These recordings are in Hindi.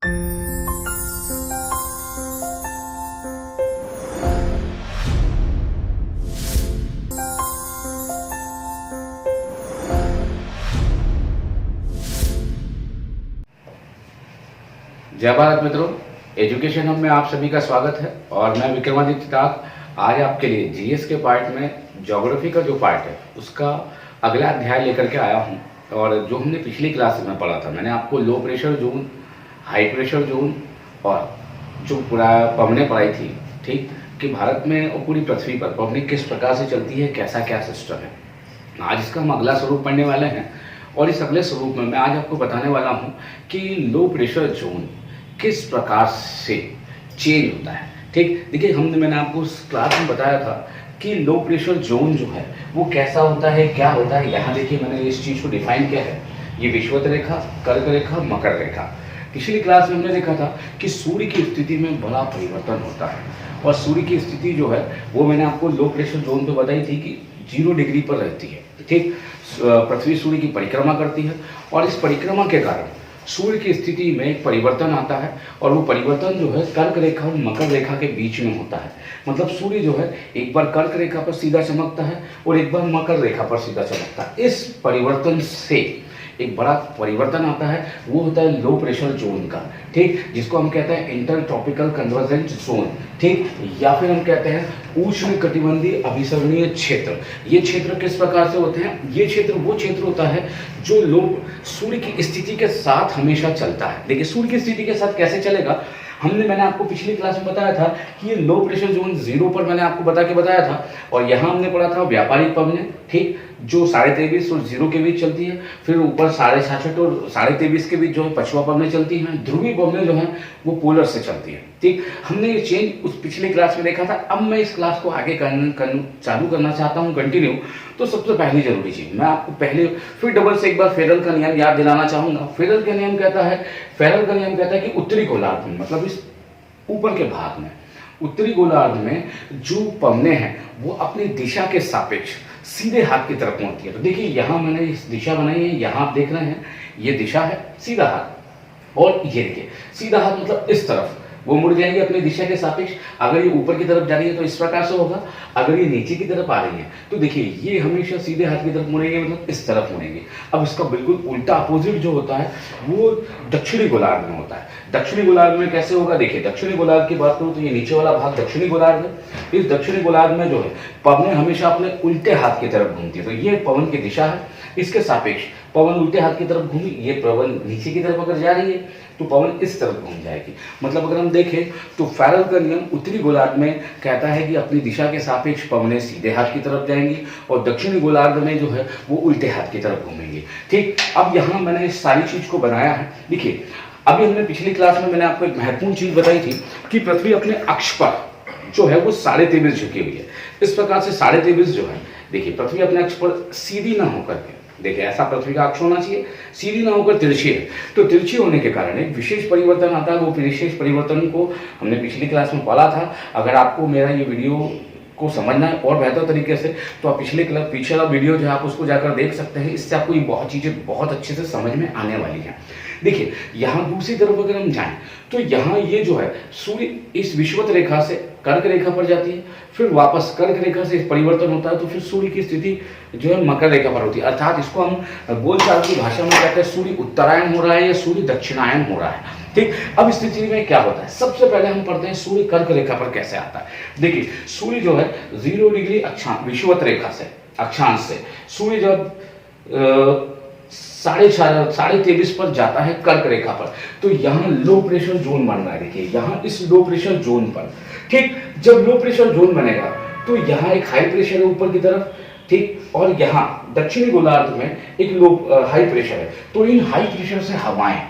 जय भारत मित्रों, एजुकेशन हब में आप सभी का स्वागत है और मैं विक्रमादित्य दास आज आपके लिए जीएस के पार्ट में ज्योग्राफी का जो पार्ट है उसका अगला अध्याय लेकर के आया हूं। और जो हमने पिछली क्लास में पढ़ा था, मैंने आपको low pressure zone, high pressure zone और जो पूरा पवनें पढ़ाई थी, ठीक, कि भारत में और पूरी पृथ्वी पर पवनें किस प्रकार से चलती है, कैसा क्या सिस्टम है। आज इसका हम अगला स्वरूप पढ़ने वाले हैं और इस अगले स्वरूप में मैं आज आपको बताने वाला हूं कि लो प्रेशर जोन किस प्रकार से चेंज होता है। ठीक, देखिए मैंने आपको उस क्लास में बताया था कि लो प्रेशर जोन जो है वो कैसा होता है, क्या होता है। यहाँ देखिए मैंने इस चीज़ को डिफाइन किया है, ये विषुवत रेखा, कर्क रेखा, मकर रेखा। पिछली क्लास में हमने देखा था कि सूर्य की स्थिति में बड़ा परिवर्तन होता है और सूर्य की स्थिति जो है वो मैंने आपको लो प्रेशर जोन पे बताई थी कि 0 डिग्री पर रहती है। ठीक, पृथ्वी सूर्य की परिक्रमा करती है और इस परिक्रमा के कारण सूर्य की स्थिति में एक परिवर्तन आता है और वो परिवर्तन जो है कर्क रेखा और मकर रेखा के बीच में होता है। मतलब सूर्य जो है एक बार कर्क रेखा पर सीधा चमकता है और एक बार मकर रेखा पर सीधा चमकता है। इस परिवर्तन से एक बड़ा परिवर्तन आता है, वो होता है लो प्रेशर जोन का। ठीक, जिसको हम कहते हैं इंटर ट्रॉपिकल कन्वर्जेंट जोन। ठीक, या फिर हम कहते हैं उष्ण कटिबंधीय अभिसरणीय क्षेत्र। ये क्षेत्र किस प्रकार से होते हैं? ये क्षेत्र वो क्षेत्र होता है जो सूर्य की स्थिति के साथ हमेशा चलता है। देखिए सूर्य की स्थिति के साथ कैसे चलेगा, मैंने आपको पिछली क्लास में बताया था कि ये लो प्रेशर जोन 0 पर मैंने आपको बताया था और यहाँ हमने पढ़ा था व्यापारिक पवनें, ठीक, जो 23.5 और 0 के बीच चलती है। फिर ऊपर 66.5 और 23.5 के बीच जो है पछुआ पवनें चलती हैं। ध्रुवीय पवनें जो हैं वो पोलर से चलती हैं। ठीक, हमने ये चेंज उस पिछली क्लास में देखा था। अब मैं इस क्लास को आगे चालू करना चाहता हूँ, कंटिन्यू। तो सबसे पहली जरूरी चीज मैं आपको पहले फिर डबल से एक बार फेरल का नियम याद दिलाना चाहूंगा। फेरल का नियम कहता है कि उत्तरी गोलार्ध में, मतलब इस ऊपर के भाग में, उत्तरी गोलार्ध में जो पवनें हैं वो अपनी दिशा के सापेक्ष सीधे हाथ की तरफ मुड़ती है। तो देखिए यहाँ मैंने इस दिशा बनाई है, यहाँ आप देख रहे हैं ये दिशा है, सीधा हाथ, और ये देखिए सीधा हाथ मतलब इस तरफ वो मुड़ जाएंगे अपनी दिशा के सापेक्ष। अगर ये ऊपर की तरफ जा रही है तो इस प्रकार से होगा, अगर ये नीचे की तरफ आ रही है तो देखिए ये हमेशा सीधे हाथ की तरफ मुड़ेंगे, मतलब इस तरफ मुड़ेंगे। अब इसका बिल्कुल उल्टा अपोजिट जो होता है वो दक्षिणी गोलार्ध में होता है। दक्षिणी गोलार्ध में कैसे होगा, देखिए दक्षिणी गोलार्ध की बात करूं तो ये नीचे वाला भाग दक्षिणी गोलार्ध है। इस दक्षिणी गोलार्ध में जो है पवनें हमेशा अपने उल्टे हाथ की तरफ घूमती है। तो ये पवन की दिशा है, इसके सापेक्ष पवन उल्टे हाथ की तरफ घूमी, ये पवन नीचे की तरफ अगर जा रही है तो पवन इस तरफ घूम जाएगी। मतलब अगर हम देखें तो फैरल का नियम उत्तरी गोलार्ध में कहता है कि अपनी दिशा के सापेक्ष पवनें सीधे हाथ की तरफ जाएंगी और दक्षिणी गोलार्ध में जो है वो उल्टे हाथ की तरफ घूमेंगे। ठीक, अब यहाँ मैंने इस सारी चीज को बनाया है। देखिए अभी हमने पिछली क्लास में मैंने आपको एक महत्वपूर्ण चीज बताई थी कि पृथ्वी अपने अक्ष पर जो है वो 23.5 झुकी हुई है। इस प्रकार से 23.5 जो है, देखिए पृथ्वी अपने अक्ष पर सीधी ना होकर के, देखिए ऐसा पृथ्वी का अक्ष होना चाहिए, सीधी ना होकर तिरछी है। तो तिरछी होने के कारण एक विशेष परिवर्तन आता है। वो विशेष परिवर्तन को हमने पिछली क्लास में पढ़ा था। अगर आपको मेरा ये वीडियो को समझना है और बेहतर तरीके से तो आप पिछला वीडियो जो है आप उसको जाकर देख सकते हैं। इससे आपको ये बहुत चीजें बहुत अच्छे से समझ में आने वाली हैं। देखिए यहाँ दूसरी तरफ अगर हम जाएं तो यहाँ ये जो है सूर्य इस विषुवत रेखा से कर्क रेखा पर जाती है, फिर वापस कर्क रेखा से परिवर्तन होता है तो फिर सूर्य की स्थिति जो है मकर रेखा पर होती है। अर्थात इसको हम बोलचाल की भाषा में कहते हैं सूर्य उत्तरायण हो रहा है या सूर्य दक्षिणायन हो रहा है। ठीक, अब इस स्थिति में क्या होता है, सबसे पहले हम पढ़ते हैं सूर्य कर्क रेखा पर कैसे आता है। देखिए सूर्य जो है 0 डिग्री विषुवत रेखा से अक्षांश से सूर्य जब 23.5 पर जाता है कर्क रेखा पर, तो यहाँ लो प्रेशर जोन बन रहा है। देखिए यहाँ इस लो प्रेशर जोन पर, ठीक, जब लो प्रेशर जोन बनेगा तो यहाँ एक हाई प्रेशर है ऊपर की तरफ, ठीक, और यहाँ दक्षिणी गोलार्ध में एक हाई प्रेशर है। तो इन हाई प्रेशर से हवाएं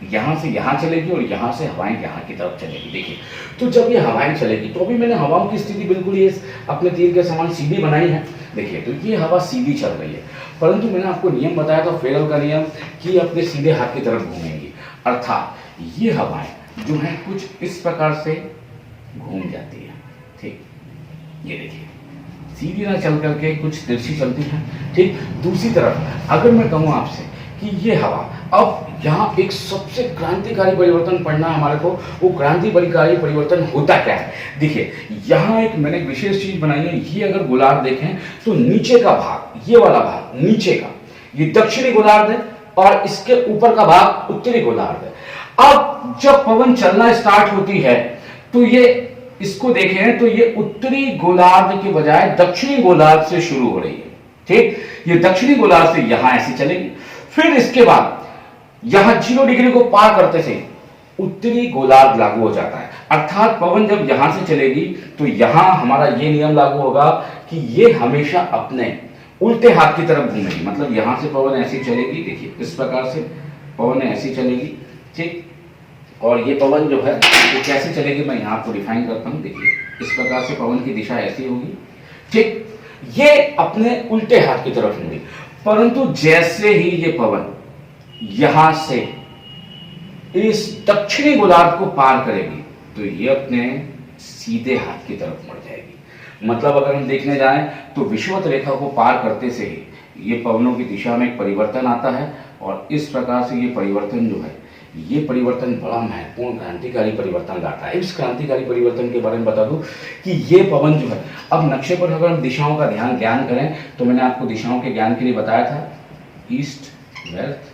यहाँ से यहाँ चलेगी और यहाँ से हवाएं यहाँ की तरफ चलेगी। देखिए तो जब ये हवाएं चलेगी तो अभी मैंने हवाओं की स्थिति बिल्कुल ये अपने तीर के समान सीधी बनाई है। देखिए तो ये हवा सीधी चल रही है, परंतु मैंने आपको नियम बताया था फेरल का नियम कि अपने सीधे हाथ की तरफ घूमेंगी। अर्थात ये हवाएं जो है कुछ इस प्रकार से घूम जाती है। ठीक, ये देखिए सीधी ना चल करके कुछ तिरछी चलती है। ठीक, दूसरी तरफ अगर मैं कहूँ आपसे कि ये हवा, अब यहाँ एक सबसे क्रांतिकारी परिवर्तन पढ़ना है हमारे को। वो क्रांतिकारी परिवर्तन होता क्या है, देखिए यहाँ एक मैंने विशेष चीज बनाई है। ये अगर गोलार्ध देखें तो नीचे का भाग, ये वाला भाग नीचे का, ये दक्षिणी गोलार्ध है और इसके ऊपर का भाग उत्तरी गोलार्ध है। अब जब पवन चलना स्टार्ट होती है तो ये इसको देखें तो ये उत्तरी गोलार्ध के बजाय दक्षिणी गोलार्ध से शुरू हो रही है, ठीक। ये दक्षिणी गोलार्ध से यहां ऐसी चलेगी, फिर इसके बाद यहां 0 डिग्री को पार करते से उत्तरी गोलार्ध लागू हो जाता है। अर्थात पवन जब यहां से चलेगी तो यहां हमारा ये नियम लागू होगा कि ये हमेशा अपने उल्टे हाथ की तरफ घूमेगी। मतलब यहां से पवन ऐसी चलेगी, देखिए इस प्रकार से पवन ऐसी चलेगी, ठीक। और ये पवन जो है वो कैसे चलेगी, मैं यहाँ आपको डिफाइन करता हूँ। देखिए इस प्रकार से पवन की दिशा ऐसी होगी, ठीक। ये अपने उल्टे हाथ की तरफ होंगी, परंतु जैसे ही ये पवन यहां से इस दक्षिणी गोलार्ध को पार करेगी तो ये अपने सीधे हाथ की तरफ मुड़ जाएगी। मतलब अगर हम देखने जाएं तो विषुवत रेखा को पार करते से ही ये पवनों की दिशा में एक परिवर्तन आता है और इस प्रकार से ये परिवर्तन जो है, ये परिवर्तन बड़ा महत्वपूर्ण क्रांतिकारी परिवर्तन लाता है। इस क्रांतिकारी परिवर्तन के बारे में बता दूं कि ये पवन जो है, अब नक्शे पर अगर हम दिशाओं का ज्ञान करें तो मैंने आपको दिशाओं के ज्ञान के लिए बताया था, ईस्ट वेस्ट,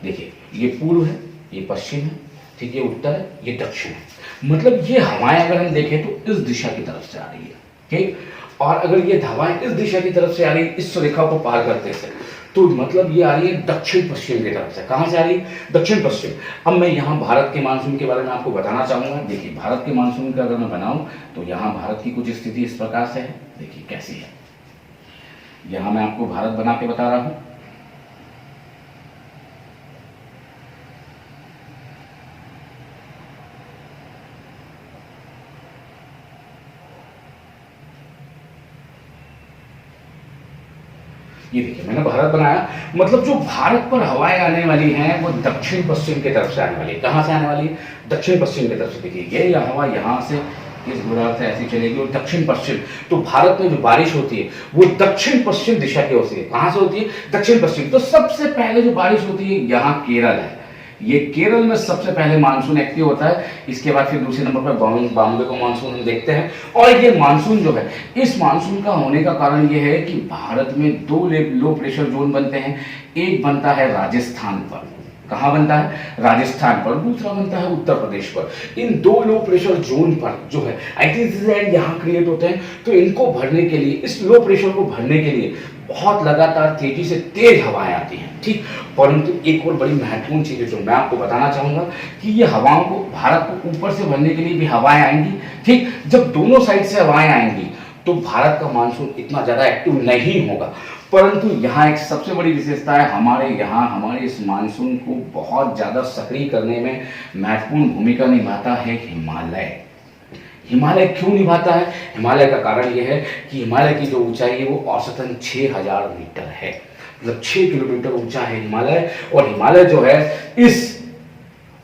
देखिए ये पूर्व है, ये पश्चिम है, ठीक, ये उत्तर है, ये दक्षिण है। मतलब ये हवाएं अगर हम देखें तो इस दिशा की तरफ से आ रही है, ठीक। और अगर ये हवाएं इस दिशा की तरफ से आ रही है, इस रेखा को पार करते से, तो मतलब ये आ रही है दक्षिण पश्चिम की तरफ से। कहां से आ रही है, दक्षिण पश्चिम। अब मैं यहाँ भारत के मानसून के बारे में आपको बताना चाहूंगा। देखिए भारत के मानसून का अगर मैं बनाऊं तो यहाँ भारत की कुछ स्थिति इस प्रकार से है, देखिए कैसी है। यहाँ मैं आपको भारत बना के बता रहा हूं। ये देखिए मैंने भारत बनाया, मतलब जो भारत पर हवाएं आने वाली हैं वो दक्षिण पश्चिम की तरफ से आने वाली है। कहां से आने वाली है, दक्षिण पश्चिम की तरफ से। देखिए ये हवा यहां से इस गोलार्ध से ऐसी चलेगी और दक्षिण पश्चिम, तो भारत में जो बारिश होती है वो दक्षिण पश्चिम दिशा की होती है। कहां से होती है, दक्षिण पश्चिम। तो सबसे पहले जो बारिश होती है यहाँ केरल है, ये केरल में सबसे पहले मानसून एक्टिव होता है। इसके बाद फिर दूसरे नंबर पर बॉम्बे का मानसून हम देखते हैं। और ये मानसून जो है, इस मानसून का होने का कारण ये है कि भारत में 2 लो प्रेशर जोन बनते हैं। एक बनता है राजस्थान पर, कहां बनता है, राजस्थान पर। दूसरा बनता है उत्तर प्रदेश पर। इन 2 लो प्रेशर जोन पर जो है आइटीज़ यहाँ क्रिएट होते हैं। तो इनको भरने के लिए, इस लो प्रेशर को भरने के लिए बहुत लगातार तेजी से तेज हवाएं आती हैं, ठीक। परंतु एक और बड़ी महत्वपूर्ण चीज है जो मैं आपको बताना चाहूंगा कि ये हवाओं को, भारत को ऊपर से भरने के लिए भी हवाएं आएंगी, ठीक। जब दोनों साइड से हवाएं आएंगी तो भारत का मानसून इतना ज्यादा एक्टिव नहीं होगा। परंतु यहाँ एक सबसे बड़ी विशेषता है, हमारे यहाँ हमारे इस मानसून को बहुत ज्यादा सक्रिय करने में महत्वपूर्ण भूमिका निभाता है हिमालय। हिमालय क्यों निभाता है, हिमालय का कारण यह है कि हिमालय की जो ऊंचाई है वो औसतन 6000 मीटर है, मतलब 6 किलोमीटर ऊंचा है हिमालय। और हिमालय जो है इस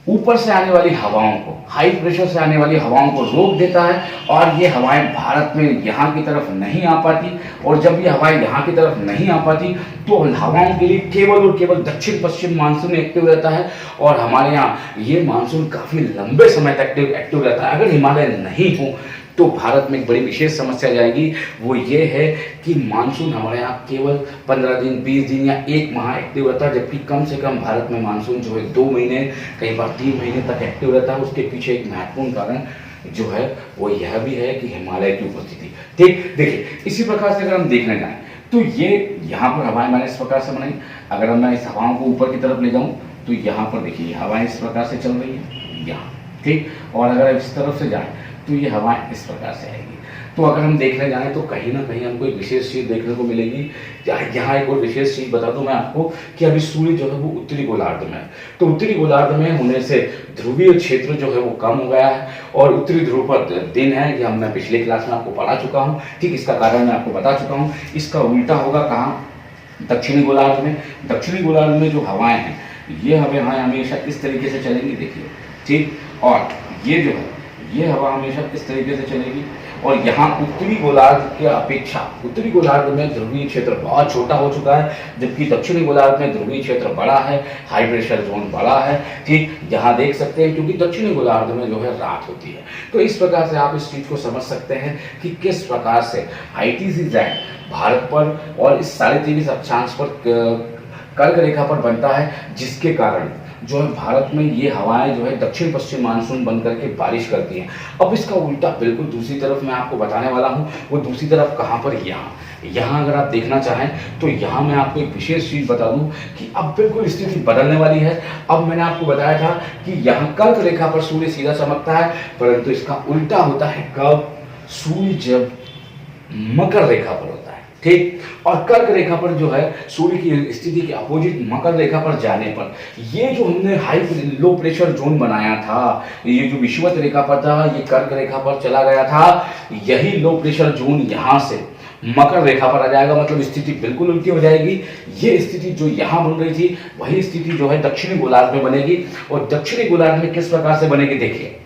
ऊपर से आने वाली हवाओं को, हाई प्रेशर से आने वाली हवाओं को रोक देता है और ये हवाएं भारत में यहाँ की तरफ नहीं आ पाती। और जब ये हवाएं यहाँ की तरफ नहीं आ पाती तो हवाओं के लिए केवल और केवल दक्षिण पश्चिम मानसून एक्टिव रहता है। और हमारे यहाँ ये मानसून काफी लंबे समय तक एक्टिव रहता है। अगर हिमालय नहीं हो तो भारत में एक बड़ी विशेष समस्या जाएगी, वो ये है कि मानसून हमारे यहाँ केवल 15 दिन, 20 दिन या 1 माह एक्टिव रहता है, जबकि कम से कम भारत में मानसून जो है 2 महीने, कई बार 3 महीने तक एक्टिव रहता है। उसके पीछे एक महत्वपूर्ण कारण जो है वो यह भी है कि हिमालय की उपस्थिति, ठीक। देखिए इसी प्रकार से अगर हम देखने जाएं तो ये यहाँ पर हवाएं मैंने इस प्रकार से बनाई। अगर मैं इस हवाओं को ऊपर की तरफ ले जाऊँ तो यहाँ पर देखिए हवाएं इस प्रकार से चल रही है यहाँ, ठीक। और अगर इस तरफ से जाए तो ये हवाएं इस प्रकार से आएगी। तो अगर हम देखने जाएं तो कहीं ना कहीं हमको एक विशेष चीज देखने को मिलेगी। यहाँ एक और विशेष चीज बता दूं मैं आपको कि अभी सूर्य जो है वो उत्तरी गोलार्ध में है। तो उत्तरी गोलार्ध में होने से ध्रुवीय क्षेत्र जो है वो कम हो गया है और उत्तरी ध्रुव पर दिन है, यह मैं पिछले क्लास में आपको पढ़ा चुका हूँ, ठीक। इसका कारण मैं आपको बता चुका हूँ। इसका उल्टा होगा कहाँ, दक्षिणी गोलार्ध में। दक्षिणी गोलार्ध में जो हवाएं हैं ये हवाएं हमेशा इस तरीके से चलेंगी, देखिए, ठीक। और ये जो है ये हवा हमेशा इस तरीके से चलेगी और यहाँ उत्तरी गोलार्ध की अपेक्षा उत्तरी गोलार्ध में ध्रुवीय क्षेत्र बहुत छोटा हो चुका है, जबकि दक्षिणी गोलार्ध में ध्रुवीय क्षेत्र बड़ा है, हाई प्रेशर जोन बड़ा है। ठीक, यहाँ देख सकते हैं, क्योंकि दक्षिणी गोलार्ध में जो है रात होती है। तो इस प्रकार से आप इस चीज को समझ सकते हैं कि किस प्रकार से ITCZ भारत पर और इस 23.5 अक्षांश पर कर्क रेखा पर बनता है, जिसके कारण जो है भारत में ये हवाएं जो है दक्षिण पश्चिम मानसून बन करके बारिश करती हैं। अब इसका उल्टा बिल्कुल दूसरी तरफ मैं आपको बताने वाला हूँ। वो दूसरी तरफ कहाँ पर? यहाँ अगर आप देखना चाहें तो यहाँ मैं आपको एक विशेष चीज बता दूं कि अब बिल्कुल स्थिति बदलने वाली है। अब मैंने आपको बताया था कि यहाँ कर्क रेखा पर सूर्य सीधा चमकता है, परंतु इसका उल्टा होता है। कब? सूर्य जब मकर रेखा पर होता है। ठीक, और कर्क रेखा पर जो है सूर्य की स्थिति के अपोजिट मकर रेखा पर जाने पर ये जो हमने लो प्रेशर जोन बनाया था, ये जो विषुवत रेखा पर था, ये कर्क रेखा पर चला गया था। यही लो प्रेशर जोन यहाँ से मकर रेखा पर आ जाएगा, मतलब स्थिति बिल्कुल उल्टी हो जाएगी। ये स्थिति जो यहाँ बन रही थी, वही स्थिति जो है दक्षिणी गोलार्ध में बनेगी। और दक्षिणी गोलार्ध में किस प्रकार से बनेगी देखिए।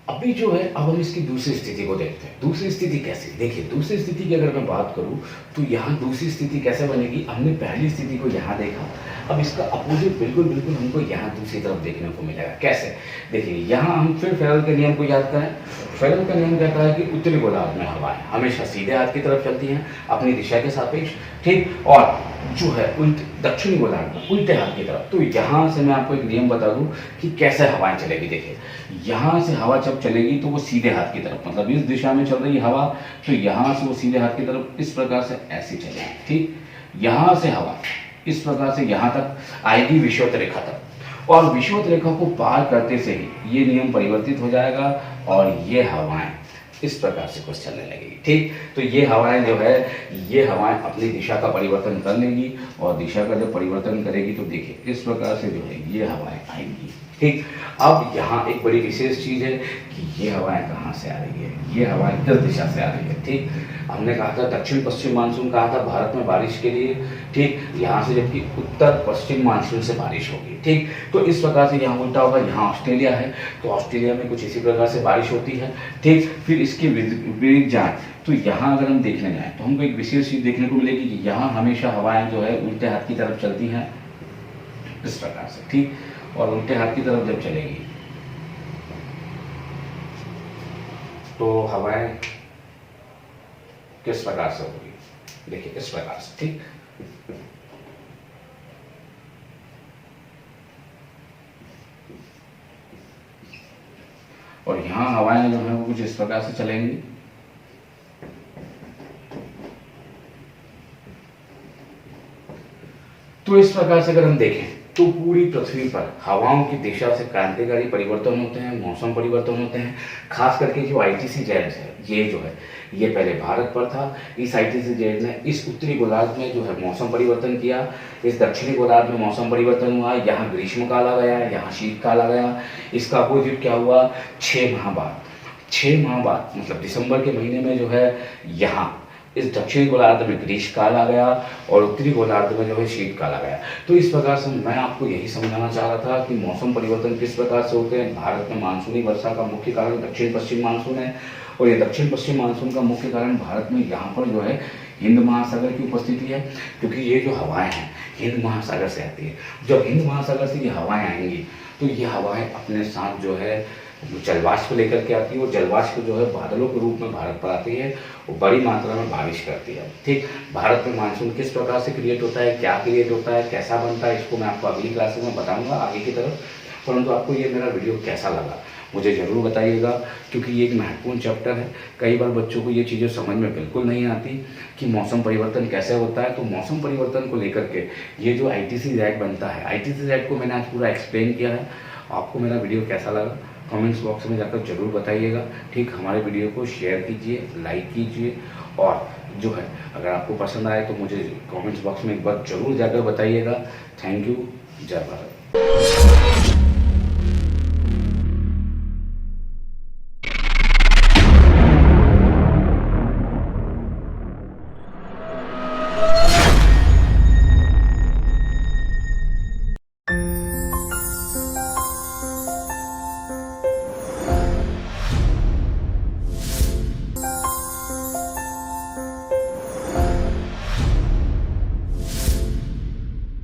अभी जो है, अब हम इसकी दूसरी स्थिति को देखते हैं। दूसरी स्थिति कैसी? देखिए, दूसरी स्थिति की अगर मैं बात करूं तो यहाँ दूसरी स्थिति कैसे बनेगी? हमने पहली स्थिति को यहाँ देखा, अब इसका अपोजिट बिल्कुल हमको यहाँ दूसरी तरफ देखने को मिलेगा। कैसे? देखिए, यहाँ हम फिर फेरल के नियम को याद करें। फेरल का नियम कहता है कि उत्तरी गोलार्ध में हवाएं हमेशा सीधे हाथ की तरफ चलती हैं अपनी दिशा के सापेक्ष। ठीक, और जो है दक्षिणी गोलार्ध में उल्टे हाथ की तरफ। तो यहाँ से मैं आपको एक नियम बता दूं कि कैसे हवाएं चलेगी। देखिए, यहाँ से हवा जब चलेगी तो वो सीधे हाथ की तरफ, मतलब इस दिशा में चल रही हवा, तो यहाँ से वो सीधे हाथ की तरफ इस प्रकार से ऐसी चलेगी। ठीक, यहाँ से हवा इस प्रकार से यहाँ तक आएगी विषुवत रेखा तक, और विषुवत रेखा को पार करते से ही ये नियम परिवर्तित हो जाएगा और ये हवाएं इस प्रकार से कुछ चलने लगेगी। ठीक, तो ये हवाएं जो है, ये हवाएं अपनी दिशा का परिवर्तन कर लेंगी, और दिशा का जब परिवर्तन करेगी तो देखिए इस प्रकार से जो है ये हवाएं आएंगी। ठीक, अब यहाँ एक बड़ी विशेष चीज है कि ये हवाएं कहाँ से आ रही है? ये हवाएं किस दिशा से आ रही है? ठीक, हमने कहा था दक्षिण पश्चिम मानसून कहा था भारत में बारिश के लिए। ठीक, यहाँ से जबकि उत्तर पश्चिम मानसून से बारिश होगी। ठीक, तो इस प्रकार से यहाँ उल्टा होगा। यहाँ ऑस्ट्रेलिया है तो ऑस्ट्रेलिया में कुछ इसी प्रकार से बारिश होती है। ठीक, फिर इसके विपरीत जाए तो यहाँ अगर हम देखने जाए तो हमको एक विशेष चीज देखने को मिलेगी कि यहाँ हमेशा हवाएं जो है उल्टे हाथ की तरफ चलती हैं इस प्रकार से। ठीक, और उल्टे हाथ की तरफ जब चलेगी तो हवाएं किस प्रकार से होगी? देखिए इस प्रकार से। ठीक, और यहां हवाएं जो है वो कुछ इस प्रकार से चलेंगी। तो इस प्रकार से अगर हम देखें तो पूरी पृथ्वी पर हवाओं की दिशा से क्रांतिकारी परिवर्तन होते हैं, मौसम परिवर्तन होते हैं। खास करके जो ITCZ है, ये जो है ये पहले भारत पर था। इस ITCZ ने इस उत्तरी गोलार्ध में जो है मौसम परिवर्तन किया, इस दक्षिणी गोलार्ध में मौसम परिवर्तन हुआ। यहाँ ग्रीष्म काल आ गया, यहाँ शीतकाल आ गया। इसका अपोजिट क्या हुआ? 6 माह बाद मतलब दिसंबर के महीने में जो है यहाँ इस दक्षिणी गोलार्ध में ग्रीष्मकाल आ गया और उत्तरी गोलार्ध में जो है शीतकाल आ गया। तो इस प्रकार से मैं आपको यही समझाना चाह रहा था कि मौसम परिवर्तन किस प्रकार से होते हैं। भारत में मानसूनी वर्षा का मुख्य कारण दक्षिण पश्चिम मानसून है, और ये दक्षिण पश्चिम मानसून का मुख्य कारण भारत में यहाँ पर जो है हिंद महासागर की उपस्थिति है, क्योंकि ये जो हवाएं हैं हिंद महासागर से आती है। जब हिंद महासागर से ये हवाएं आएंगी तो ये हवाएं अपने साथ जो है जलवाष्प लेकर के आती है, और जलवाष्प जो है बादलों के रूप में भारत पर आती है और बड़ी मात्रा में बारिश करती है। ठीक, भारत में मानसून किस प्रकार से क्रिएट होता है, क्या क्रिएट होता है, कैसा बनता है, इसको मैं आपको अगली क्लास में बताऊंगा आगे की तरफ। परंतु आपको ये मेरा वीडियो कैसा लगा मुझे ज़रूर बताइएगा, क्योंकि ये एक महत्वपूर्ण चैप्टर है। कई बार बच्चों को ये चीज़ें समझ में बिल्कुल नहीं आती कि मौसम परिवर्तन कैसे होता है। तो मौसम परिवर्तन को लेकर के ये जो ITCZ बनता है, ITCZ को मैंने आज पूरा एक्सप्लेन किया है। आपको मेरा वीडियो कैसा लगा कमेंट्स बॉक्स में जाकर जरूर बताइएगा। ठीक, हमारे वीडियो को शेयर कीजिए, लाइक कीजिए, और जो है अगर आपको पसंद आए तो मुझे कमेंट्स बॉक्स में एक बार जरूर जाकर बताइएगा। थैंक यू, जय भारत।